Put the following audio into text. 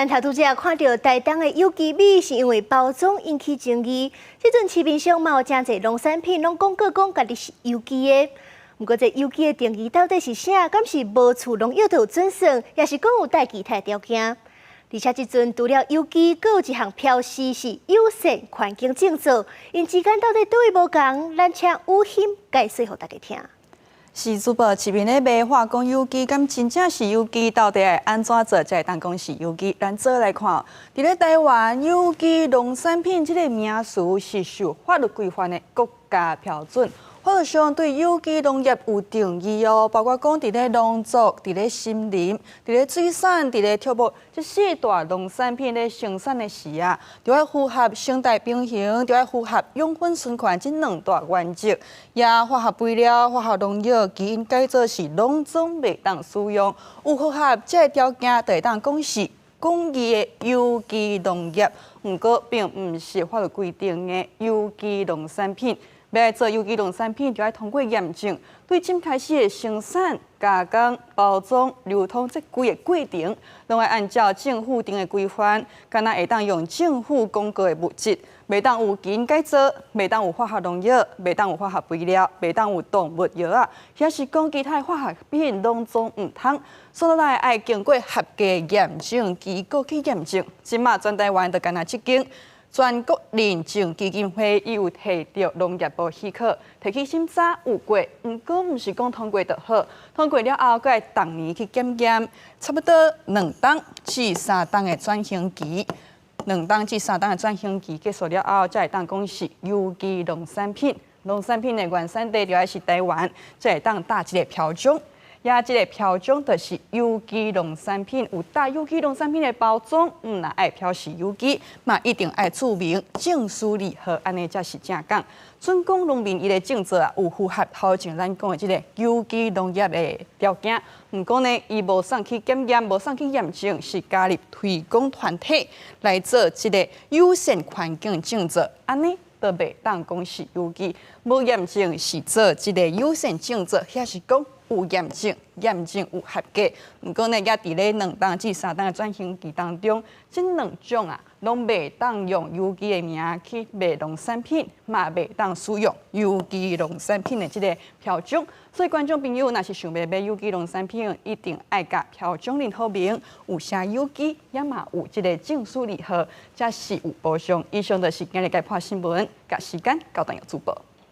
咱头拄则看到台东的有机米是因为包装引起争议，即阵市面上嘛有真侪农产品拢广告讲家己是有机的。不过这有机的定义到底是啥？敢是无处农药都有准算，也是讲有带其他条件？而且即阵除了有机，阁有一项标示是友善环境种植，因之间到底对位无共？咱请有心解释互大家听。是主播市面咧卖话讲有机，敢真正是有机？到底安怎做才会当讲是有机？咱做来看，伫咧台湾有机农产品这个名词是受法律规范的国家标准。法律上对有机农业有定义哦，包括讲伫咧农作、伫咧森林、伫咧水产、伫咧畜牧这四大农产品咧生产的时啊，就要符合生态平衡，就要符合养分循环这两大原则。也化学肥料、化学农药、基因改造是拢总袂当使用，有符合这条件，就会当讲是公益的有机农业。不过，并唔是法律规定的有机农产品。要来做有机农产品，就要通过验证，对今开始的生产、加工、包装、流通这规个过程，拢要按照政府定的规范，敢若会当用政府公告的物质，袂当有基因改造，袂当有化学农药，袂当有化学肥料，袂当有动物药啊，也是讲其他化学品拢总唔通。所以来爱经过合格验证机构去验证，即马全台湾就敢若即间。全国认证基金会伊有摕到农业部许可，摕去审查有过，不过毋是讲通过就好，通过了后，佮会逐年去检验，差不多2档至3档的转型期，2档至3档的转型期结束了后，才会当讲是有机农产品。农产品的原产地就要是台湾，才会当打一个标章。也即个标章就是有机农产品，有带有机农产品的包装，若爱标示有机，嘛一定爱注明证书字号，安尼才是正讲。准讲农民伊的种植啊，有符合头前咱讲的即个有机农业的条件。毋过呢，伊无送去检验，无送去验证，是加入推广团体来做即个友善环境种植，安尼都袂当讲是有机。无验证是做即个友善种植，遐是讲。有验证，验证有合格。不过呢，也伫咧2档至3档的转型期当中，这2种啊，拢袂当用有机的名去卖农产品，嘛袂当使用有机农产品的这个标章。所以观众朋友，若是想要买有机农产品，一定爱甲标章认好明，有写有机，也嘛有这个证书字号，才是有保障。以上就是今日解破新闻，甲时间交等有主播。